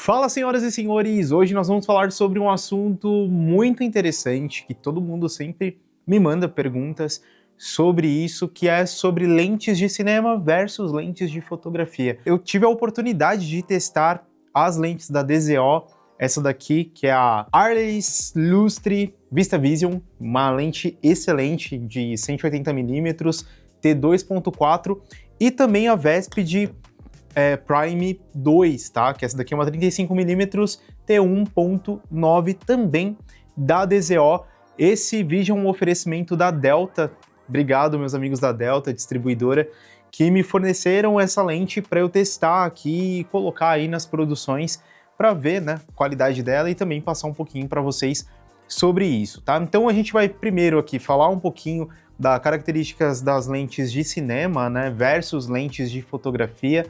Fala, senhoras e senhores! Hoje nós vamos falar sobre um assunto muito interessante que todo mundo sempre me manda perguntas sobre isso, que é sobre lentes de cinema versus lentes de fotografia. Eu tive a oportunidade de testar as lentes da DZO, essa daqui que é a Arleis Lustre VistaVision, uma lente excelente de 180mm, t2.4 e também a Vesp Prime 2, tá? Que essa daqui é uma 35mm t1.9 também da DZO. Esse vídeo é um oferecimento da Delta. Obrigado, meus amigos da Delta, distribuidora, que me forneceram essa lente para eu testar aqui e colocar aí nas produções para ver, né, a qualidade dela e também passar um pouquinho para vocês sobre isso, tá? Então a gente vai primeiro aqui falar um pouquinho das características das lentes de cinema, né, versus lentes de fotografia,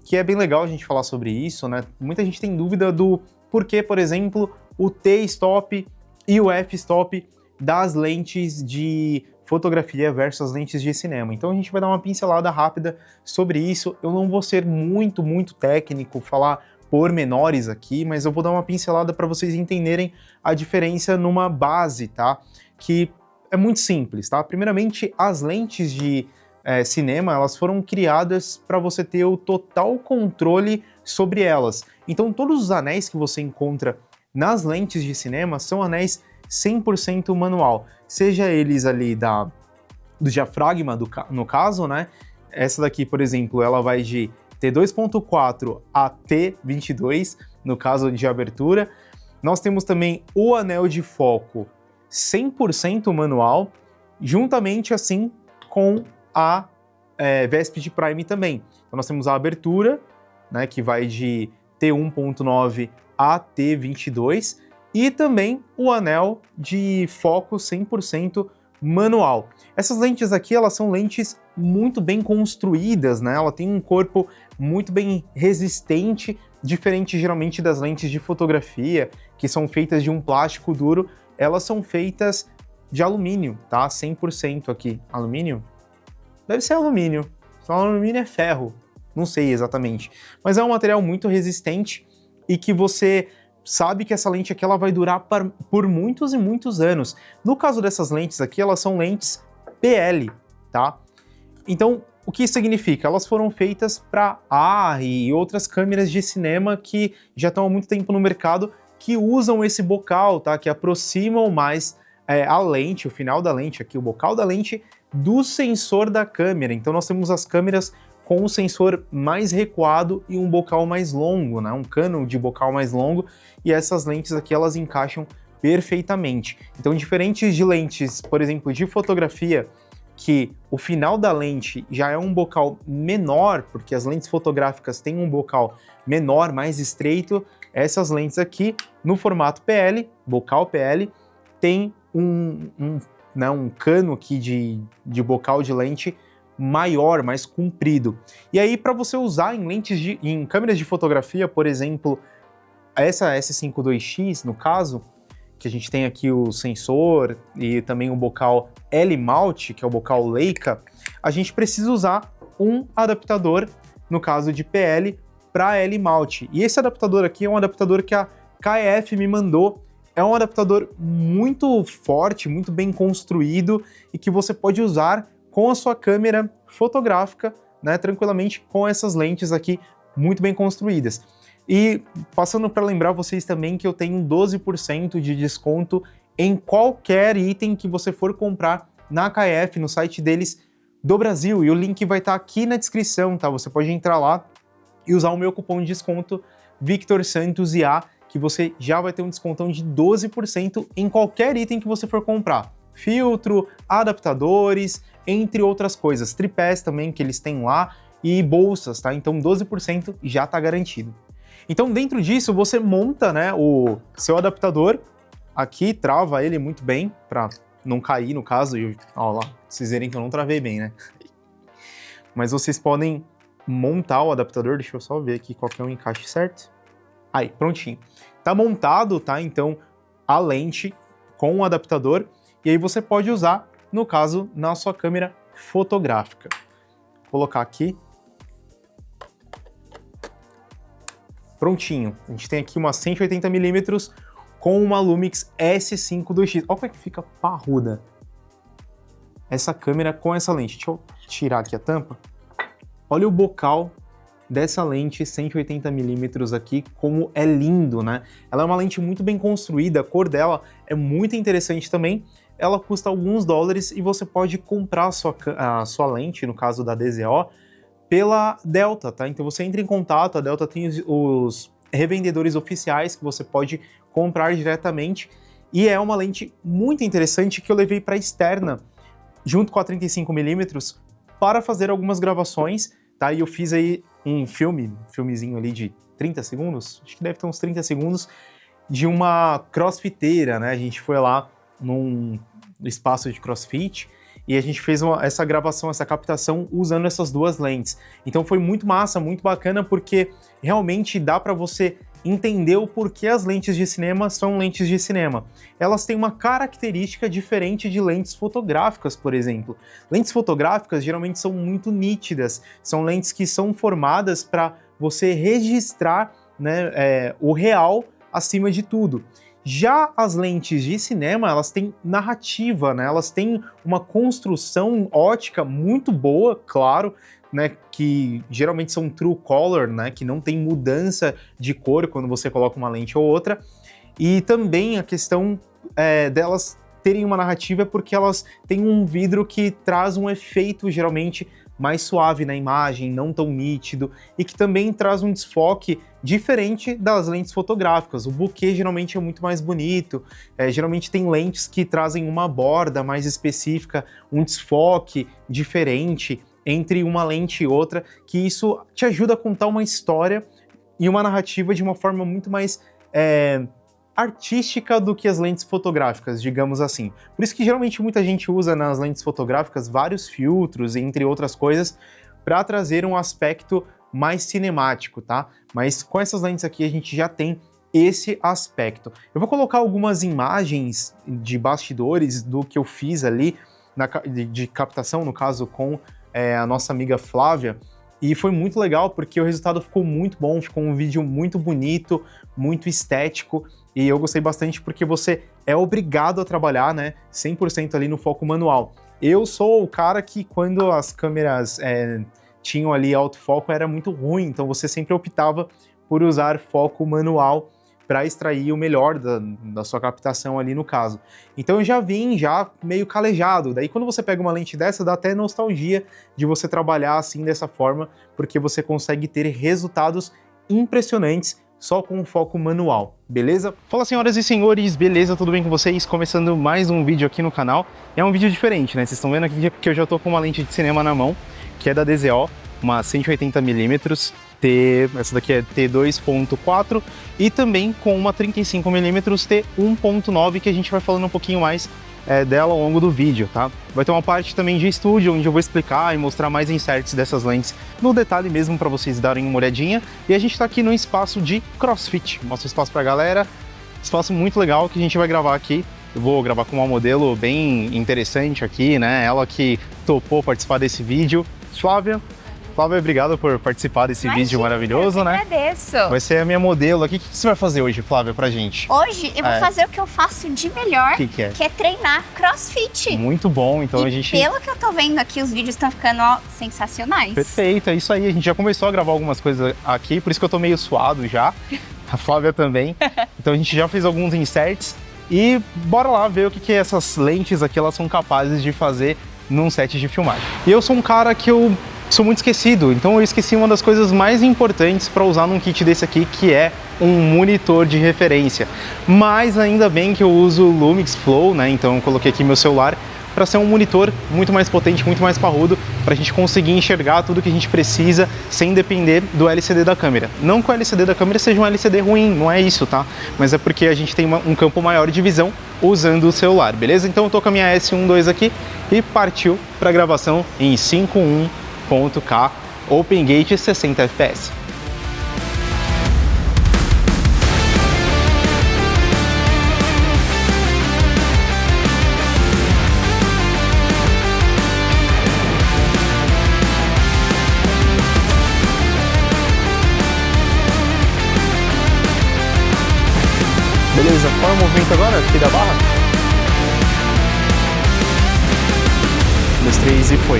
que é bem legal a gente falar sobre isso, né? Muita gente tem dúvida do porquê, por exemplo, o T-stop e o F-stop das lentes de fotografia versus as lentes de cinema. Então a gente vai dar uma pincelada rápida sobre isso. Eu não vou ser muito técnico, falar pormenores aqui, mas eu vou dar uma pincelada para vocês entenderem a diferença numa base, tá? Que é muito simples, tá? Primeiramente, as lentes de cinema, elas foram criadas para você ter o total controle sobre elas. Então todos os anéis que você encontra nas lentes de cinema são anéis 100% manual, seja eles ali do diafragma, no caso, né? Essa daqui, por exemplo, ela vai de T2.4 a T22, no caso de abertura. Nós temos também o anel de foco 100% manual, juntamente assim com a Vesp Prime também. Então nós temos a abertura, né, que vai de T1.9 a T22, e também o anel de foco 100% manual. Essas lentes aqui, elas são lentes muito bem construídas, né? Ela tem um corpo muito bem resistente, diferente geralmente das lentes de fotografia, que são feitas de um plástico duro. Elas são feitas de alumínio, tá? 100% aqui. Alumínio? Deve ser alumínio. Só alumínio é ferro. Não sei exatamente. Mas é um material muito resistente e que você sabe que essa lente aqui ela vai durar por muitos e muitos anos. No caso dessas lentes aqui, elas são lentes PL, tá? Então, o que isso significa? Elas foram feitas para AR e outras câmeras de cinema que já estão há muito tempo no mercado, que usam esse bocal, tá? Que aproximam mais a lente, o final da lente aqui, o bocal da lente, do sensor da câmera. Então nós temos as câmeras com o sensor mais recuado e um bocal mais longo, né? Um cano de bocal mais longo, e essas lentes aqui elas encaixam perfeitamente. Então, diferentes de lentes, por exemplo, de fotografia, que o final da lente já é um bocal menor, porque as lentes fotográficas têm um bocal menor, mais estreito, essas lentes aqui, no formato PL, bocal PL, tem um cano aqui de bocal de lente maior, mais comprido. E aí, para você usar em câmeras de fotografia, por exemplo, essa S52X, no caso, que a gente tem aqui o sensor e também o bocal L-mount, que é o bocal Leica, a gente precisa usar um adaptador, no caso de PL, para L-mount. E esse adaptador aqui é um adaptador que a KF me mandou. É um adaptador muito forte, muito bem construído e que você pode usar com a sua câmera fotográfica, né, tranquilamente com essas lentes aqui muito bem construídas. E passando para lembrar vocês também que eu tenho 12% de desconto em qualquer item que você for comprar na KF, no site deles do Brasil, e o link vai estar aqui na descrição, tá? Você pode entrar lá e usar o meu cupom de desconto VictorSantosIA, que você já vai ter um descontão de 12% em qualquer item que você for comprar. Filtro, adaptadores, entre outras coisas. Tripés também que eles têm lá e bolsas, tá? Então 12% já tá garantido. Então dentro disso você monta, né, o seu adaptador aqui, trava ele muito bem para não cair no caso, e ó lá, vocês verem que eu não travei bem, né? Mas vocês podem montar o adaptador, deixa eu só ver aqui qual que é o encaixe certo. Aí, prontinho. Tá montado, tá? Então, a lente com o adaptador, e aí você pode usar, no caso, na sua câmera fotográfica. Vou colocar aqui. prontinho. A gente tem aqui uma 180mm com uma Lumix S5 2X. Olha como é que fica parruda essa câmera com essa lente. Deixa eu tirar aqui a tampa. Olha o bocal dessa lente 180mm aqui, como é lindo, né? Ela é uma lente muito bem construída, a cor dela é muito interessante também. Ela custa alguns dólares e você pode comprar a sua lente, no caso da DZO, pela Delta, tá? Então você entra em contato, a Delta tem os revendedores oficiais que você pode comprar diretamente, e é uma lente muito interessante que eu levei para externa, junto com a 35mm, para fazer algumas gravações, tá? E eu fiz aí um filmezinho ali de 30 segundos, acho que deve ter uns 30 segundos, de uma crossfiteira, né? A gente foi lá num espaço de crossfit e a gente fez essa gravação, essa captação usando essas duas lentes. Então foi muito massa, muito bacana, porque realmente dá para você entender o porquê as lentes de cinema são lentes de cinema. Elas têm uma característica diferente de lentes fotográficas, por exemplo. Lentes fotográficas geralmente são muito nítidas, são lentes que são formadas para você registrar, né, o real acima de tudo. Já as lentes de cinema, elas têm narrativa, né? Elas têm uma construção ótica muito boa, claro, né, que geralmente são true color, né, que não tem mudança de cor quando você coloca uma lente ou outra. E também a questão delas terem uma narrativa é porque elas têm um vidro que traz um efeito geralmente mais suave na imagem, não tão nítido, e que também traz um desfoque diferente das lentes fotográficas. O bokeh geralmente é muito mais bonito, geralmente tem lentes que trazem uma borda mais específica, um desfoque diferente entre uma lente e outra, que isso te ajuda a contar uma história e uma narrativa de uma forma muito mais artística do que as lentes fotográficas, digamos assim. Por isso que geralmente muita gente usa nas lentes fotográficas vários filtros, entre outras coisas, para trazer um aspecto mais cinemático, tá? Mas com essas lentes aqui a gente já tem esse aspecto. Eu vou colocar algumas imagens de bastidores do que eu fiz ali, de captação, no caso, com a nossa amiga Flávia, e foi muito legal porque o resultado ficou muito bom, ficou um vídeo muito bonito, muito estético, e eu gostei bastante porque você é obrigado a trabalhar, né, 100% ali no foco manual. Eu sou o cara que quando as câmeras tinham ali autofoco era muito ruim, então você sempre optava por usar foco manual para extrair o melhor da sua captação ali no caso. Então eu já vim meio calejado, daí quando você pega uma lente dessa dá até nostalgia de você trabalhar assim dessa forma, porque você consegue ter resultados impressionantes só com o foco manual, beleza? Fala senhoras e senhores, beleza? Tudo bem com vocês? Começando mais um vídeo aqui no canal. É um vídeo diferente, né? Vocês estão vendo aqui que eu já tô com uma lente de cinema na mão, que é da DZO, uma 180mm, essa daqui é T2.4 e também com uma 35mm T1.9, que a gente vai falando um pouquinho mais dela ao longo do vídeo, tá? Vai ter uma parte também de estúdio, onde eu vou explicar e mostrar mais inserts dessas lentes no detalhe mesmo, para vocês darem uma olhadinha. E a gente tá aqui no espaço de CrossFit, mostra o espaço pra galera, espaço muito legal que a gente vai gravar aqui. Eu vou gravar com uma modelo bem interessante aqui, né? Ela que topou participar desse vídeo, Flávia, obrigado por participar desse vídeo maravilhoso, né? Agradeço. Vai ser a minha modelo aqui. O que você vai fazer hoje, Flávia, pra gente? Hoje eu vou fazer o que eu faço de melhor, que é? Que é treinar CrossFit. Muito bom, então e a gente... pelo que eu tô vendo aqui, os vídeos estão ficando, ó, sensacionais. Perfeito, é isso aí. A gente já começou a gravar algumas coisas aqui, por isso que eu tô meio suado já. A Flávia também. Então a gente já fez alguns inserts e bora lá ver o que essas lentes aqui elas são capazes de fazer num set de filmagem. E eu sou um cara que eu sou muito esquecido, então eu esqueci uma das coisas mais importantes para usar num kit desse aqui, que é um monitor de referência. Mas ainda bem que eu uso o Lumix Flow, né? Então eu coloquei aqui meu celular para ser um monitor muito mais potente, muito mais parrudo, para a gente conseguir enxergar tudo que a gente precisa sem depender do LCD da câmera. Não que o LCD da câmera seja um LCD ruim, não é isso, tá? Mas é porque a gente tem um campo maior de visão usando o celular, beleza? Então eu tô com a minha S12 aqui e partiu para gravação em 5.1.K OpenGate 60 fps. Beleza, qual é o movimento agora aqui da barra? 1, 2, 3 e foi.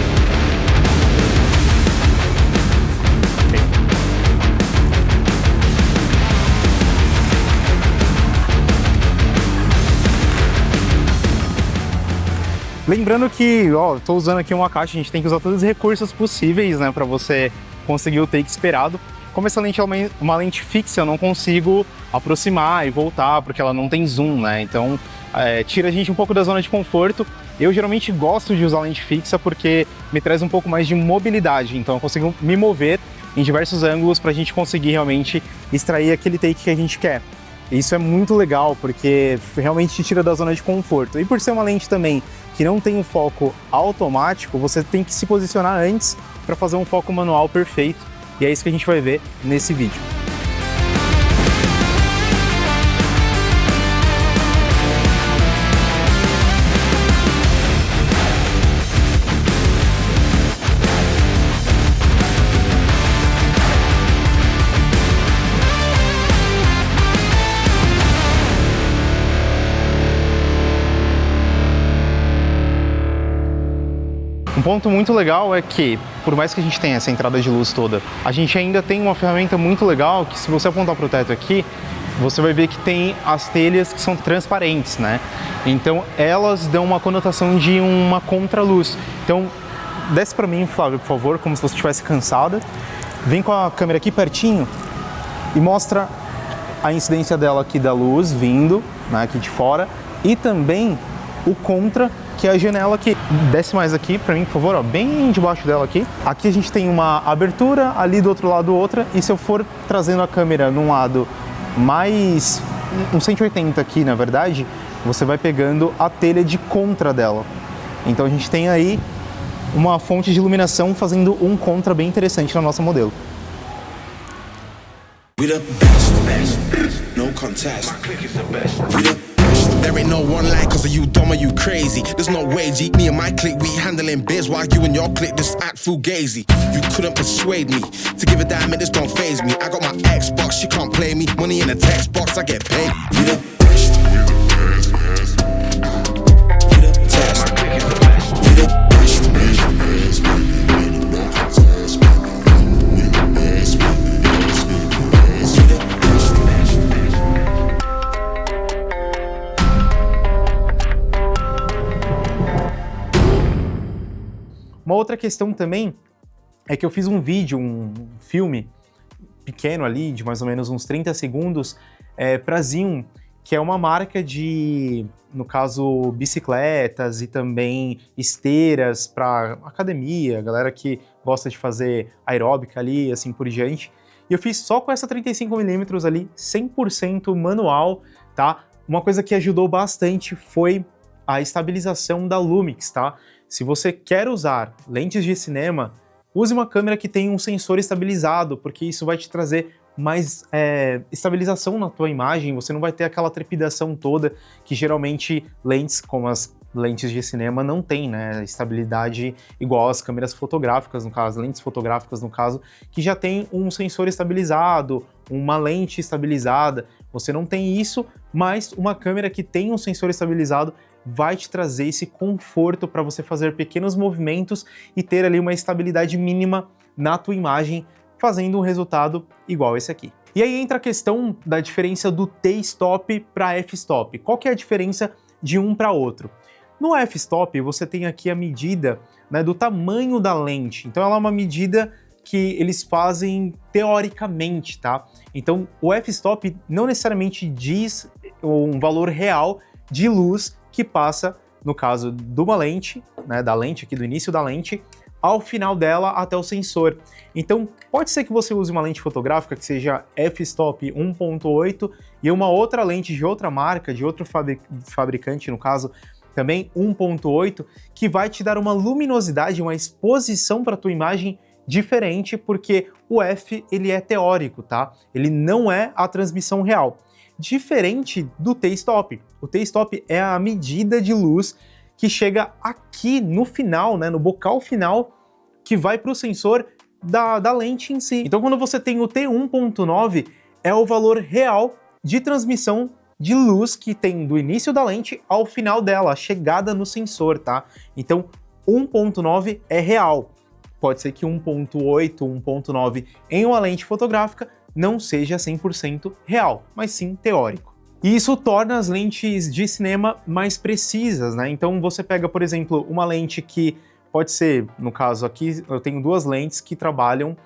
Ok. Lembrando que, ó, tô usando aqui uma caixa, a gente tem que usar todos os recursos possíveis, né, para você conseguir o take esperado. Como essa lente é uma lente fixa, eu não consigo aproximar e voltar, porque ela não tem zoom, né? Então, tira a gente um pouco da zona de conforto. Eu geralmente gosto de usar lente fixa porque me traz um pouco mais de mobilidade, então eu consigo me mover em diversos ângulos para a gente conseguir realmente extrair aquele take que a gente quer. Isso é muito legal, porque realmente te tira da zona de conforto. E por ser uma lente também que não tem um foco automático, você tem que se posicionar antes para fazer um foco manual perfeito. E é isso que a gente vai ver nesse vídeo. Um ponto muito legal é que, por mais que a gente tenha essa entrada de luz toda, a gente ainda tem uma ferramenta muito legal que, se você apontar para o teto aqui, você vai ver que tem as telhas que são transparentes, né? Então elas dão uma conotação de uma contraluz. Então desce para mim, Flávio, por favor, como se você estivesse cansada. Vem com a câmera aqui pertinho e mostra a incidência dela aqui da luz vindo, né, aqui de fora, e também o contra, que é a janela aqui. Desce mais aqui para mim, por favor, ó, bem debaixo dela aqui. Aqui a gente tem uma abertura, ali do outro lado outra, e se eu for trazendo a câmera num lado mais um 180 aqui, na verdade, você vai pegando a telha de contra dela. Então a gente tem aí uma fonte de iluminação fazendo um contra bem interessante na nossa modelo. There ain't no one like cause of you dumb or you crazy. There's no way, G. Me and my clique, we handling biz while you and your clique just act fugazi. You couldn't persuade me to give a damn, it just don't faze me. I got my Xbox, she can't play me. Money in a text box, I get paid. We the best. We the best. We the best. My clique is the best. We the best. We the best. We the best. We the best. We the best. Uma outra questão também é que eu fiz um vídeo, um filme pequeno ali, de mais ou menos uns 30 segundos, para Zion, que é uma marca de, no caso, bicicletas e também esteiras para academia, galera que gosta de fazer aeróbica ali, assim por diante. E eu fiz só com essa 35mm ali, 100% manual, tá? Uma coisa que ajudou bastante foi a estabilização da Lumix, tá? Se você quer usar lentes de cinema, use uma câmera que tenha um sensor estabilizado, porque isso vai te trazer mais estabilização na tua imagem, você não vai ter aquela trepidação toda que geralmente lentes como as lentes de cinema não tem, né? Estabilidade igual às câmeras fotográficas, no caso, lentes fotográficas, no caso, que já tem um sensor estabilizado, uma lente estabilizada. Você não tem isso, mas uma câmera que tem um sensor estabilizado vai te trazer esse conforto para você fazer pequenos movimentos e ter ali uma estabilidade mínima na tua imagem, fazendo um resultado igual esse aqui. E aí entra a questão da diferença do T-stop para f-stop. Qual que é a diferença de um para outro? No f-stop você tem aqui a medida, né, do tamanho da lente. Então ela é uma medida que eles fazem teoricamente, tá? Então o f-stop não necessariamente diz um valor real de luz que passa, no caso de uma lente, né, da lente aqui, do início da lente, ao final dela até o sensor. Então, pode ser que você use uma lente fotográfica que seja f-stop 1.8 e uma outra lente de outra marca, de outro fabricante, no caso, também 1.8, que vai te dar uma luminosidade, uma exposição para a tua imagem diferente, porque o f, ele é teórico, tá? Ele não é a transmissão real. Diferente do T-stop. O T-stop é a medida de luz que chega aqui no final, né, no bocal final, que vai para o sensor da lente em si. Então, quando você tem o T1.9, é o valor real de transmissão de luz que tem do início da lente ao final dela, a chegada no sensor, tá? Então, 1.9 é real. Pode ser que 1.8, 1.9 em uma lente fotográfica não seja 100% real, mas sim teórico. E isso torna as lentes de cinema mais precisas, né? Então você pega, por exemplo, uma lente que pode ser, no caso aqui, eu tenho duas lentes que trabalham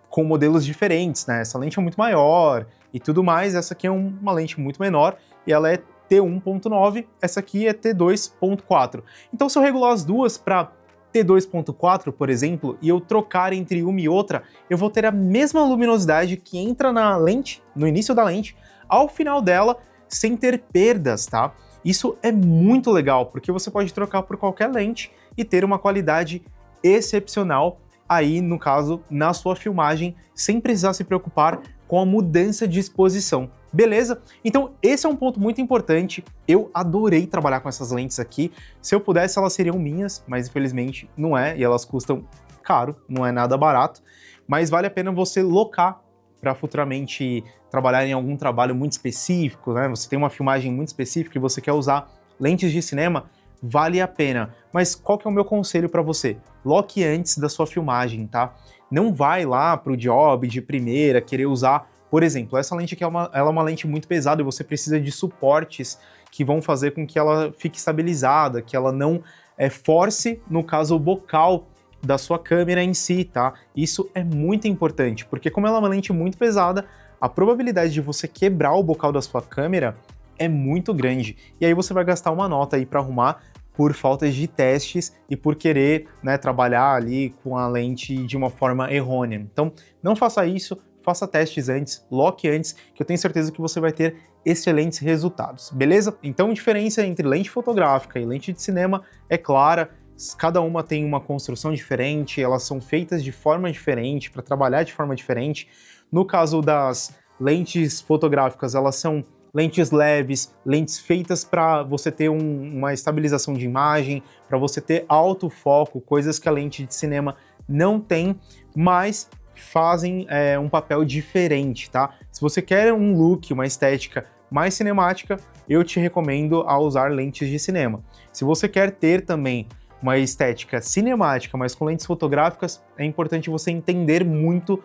com modelos diferentes, né? Essa lente é muito maior e tudo mais, essa aqui é uma lente muito menor e ela é T1.9, essa aqui é T2.4. Então se eu regular as duas para T2.4, por exemplo, e eu trocar entre uma e outra, eu vou ter a mesma luminosidade que entra na lente, no início da lente, ao final dela, sem ter perdas, tá? Isso é muito legal, porque você pode trocar por qualquer lente e ter uma qualidade excepcional aí, no caso, na sua filmagem, sem precisar se preocupar com a mudança de exposição. Beleza? Então esse é um ponto muito importante, eu adorei trabalhar com essas lentes aqui, se eu pudesse elas seriam minhas, mas infelizmente não é, e elas custam caro, não é nada barato, mas vale a pena você locar para futuramente trabalhar em algum trabalho muito específico, né? Você tem uma filmagem muito específica e você quer usar lentes de cinema, vale a pena. Mas qual que é o meu conselho para você? Loque antes da sua filmagem, tá? Não vai lá pro job de primeira querer usar, por exemplo, essa lente aqui ela é uma lente muito pesada e você precisa de suportes que vão fazer com que ela fique estabilizada, que ela não force, no caso, o bocal da sua câmera em si, tá? Isso é muito importante, porque como ela é uma lente muito pesada, a probabilidade de você quebrar o bocal da sua câmera é muito grande. E aí você vai gastar uma nota aí para arrumar por falta de testes e por querer, né, trabalhar ali com a lente de uma forma errônea. Então, não faça isso, faça testes antes, loque antes, que eu tenho certeza que você vai ter excelentes resultados, beleza? Então, a diferença entre lente fotográfica e lente de cinema é clara, cada uma tem uma construção diferente, elas são feitas de forma diferente, para trabalhar de forma diferente. No caso das lentes fotográficas, elas são lentes leves, lentes feitas para você ter uma estabilização de imagem, para você ter alto foco, coisas que a lente de cinema não tem, mas fazem um papel diferente, tá? Se você quer um look, uma estética mais cinemática, eu te recomendo a usar lentes de cinema. Se você quer ter também uma estética cinemática, mas com lentes fotográficas, é importante você entender muito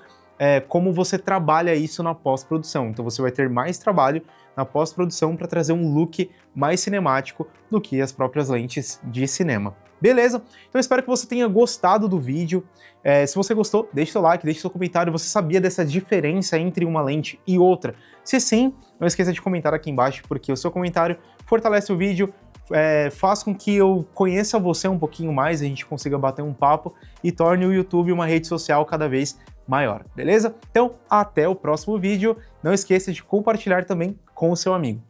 como você trabalha isso na pós-produção. Então você vai ter mais trabalho na pós-produção para trazer um look mais cinemático do que as próprias lentes de cinema. Beleza? Então eu espero que você tenha gostado do vídeo. Se você gostou, deixe seu like, deixe seu comentário. Você sabia dessa diferença entre uma lente e outra? Se sim, não esqueça de comentar aqui embaixo, porque o seu comentário fortalece o vídeo, faz com que eu conheça você um pouquinho mais, a gente consiga bater um papo e torne o YouTube uma rede social cada vez maior, beleza? Então, até o próximo vídeo. Não esqueça de compartilhar também com o seu amigo.